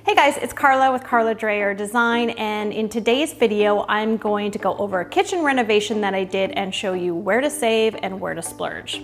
Hey guys, it's Carla with Carla Dreyer Design, and in today's video I'm going to go over a kitchen renovation that I did and show you where to save and where to splurge.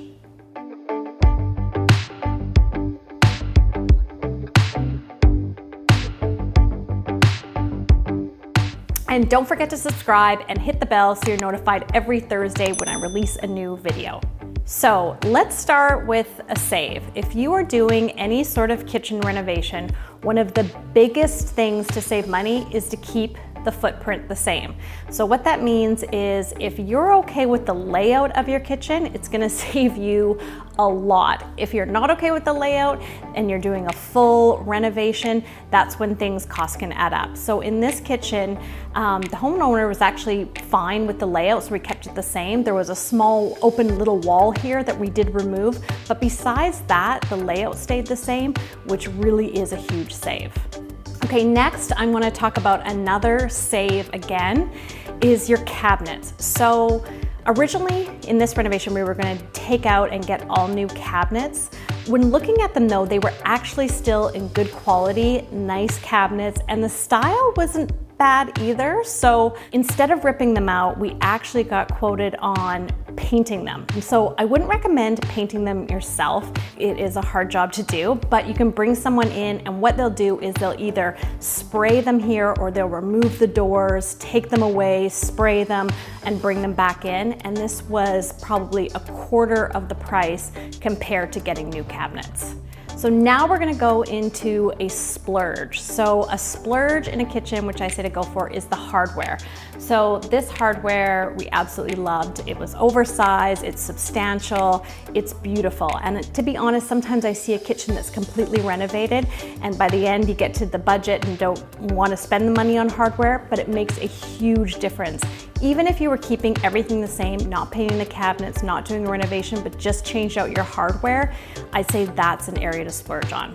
And don't forget to subscribe and hit the bell so you're notified every Thursday when I release a new video. So let's start with a save. If you are doing any sort of kitchen renovation, one of the biggest things to save money is to keep the footprint the same. So what that means is if you're okay with the layout of your kitchen, it's gonna save you a lot. If you're not okay with the layout and you're doing a full renovation, that's when costs can add up. So in this kitchen, the homeowner was actually fine with the layout, so we kept it the same. There was a small open little wall here that we did remove, but besides that, the layout stayed the same, which really is a huge save. Okay, next I'm going to talk about another save again, is your cabinets. So originally in this renovation we were going to take out and get all new cabinets. When looking at them though, they were actually still in good quality, nice cabinets, and the style wasn't bad either. So instead of ripping them out, we actually got quoted on painting them. And so I wouldn't recommend painting them yourself. It is a hard job to do, but you can bring someone in and what they'll do is they'll either spray them here or they'll remove the doors, take them away, spray them, and bring them back in. And this was probably a quarter of the price compared to getting new cabinets. So now we're gonna go into a splurge. So a splurge in a kitchen, which I say to go for, is the hardware. So this hardware we absolutely loved. It was oversized, it's substantial, it's beautiful. And to be honest, sometimes I see a kitchen that's completely renovated and by the end you get to the budget and don't wanna spend the money on hardware, but it makes a huge difference. Even if you were keeping everything the same, not painting the cabinets, not doing a renovation, but just changed out your hardware, I'd say that's an area to splurge on.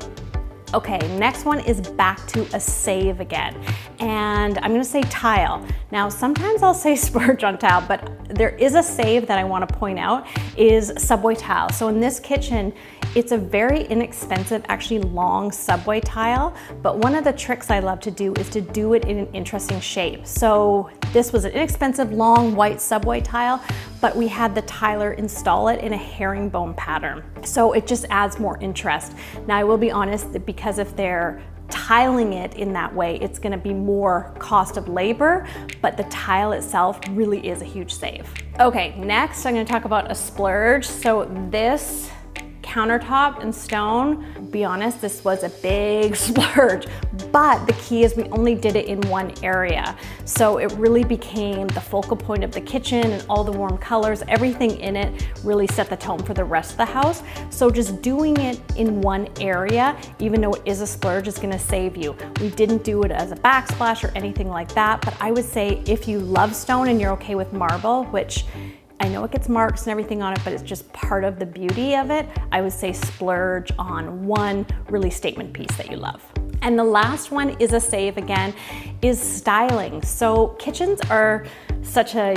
Okay, next one is back to a save again. And I'm gonna say tile. Now, sometimes I'll say splurge on tile, but there is a save that I wanna point out is subway tile. So in this kitchen, it's a very inexpensive, actually long subway tile, but one of the tricks I love to do is to do it in an interesting shape. So this was an inexpensive, long white subway tile, but we had the tiler install it in a herringbone pattern. So it just adds more interest. Now I will be honest that because if they're tiling it in that way, it's gonna be more cost of labor, but the tile itself really is a huge save. Okay, next I'm gonna talk about a splurge. So this countertop and stone, be honest, this was a big splurge, but the key is we only did it in one area. So it really became the focal point of the kitchen and all the warm colors, everything in it really set the tone for the rest of the house. So just doing it in one area, even though it is a splurge, is gonna save you. We didn't do it as a backsplash or anything like that, but I would say if you love stone and you're okay with marble, which I know it gets marks and everything on it, but it's just part of the beauty of it, I would say splurge on one really statement piece that you love. And the last one is a save again, is styling. So kitchens are such a,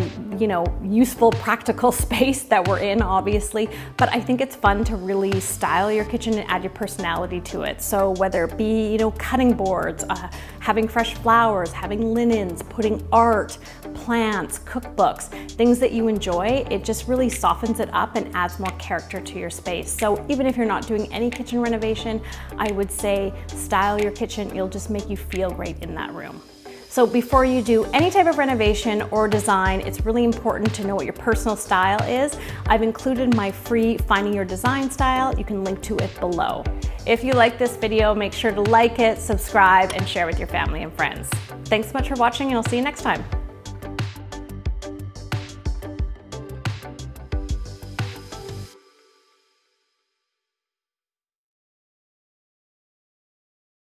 useful, practical space that we're in, obviously, but I think it's fun to really style your kitchen and add your personality to it. So whether it be, cutting boards, having fresh flowers, having linens, putting art, plants, cookbooks, things that you enjoy, it just really softens it up and adds more character to your space. So even if you're not doing any kitchen renovation, I would say style your kitchen. It'll just make you feel great in that room. So before you do any type of renovation or design, it's really important to know what your personal style is. I've included my free Finding Your Design Style. You can link to it below. If you like this video, make sure to like it, subscribe, and share with your family and friends. Thanks so much for watching, and I'll see you next time.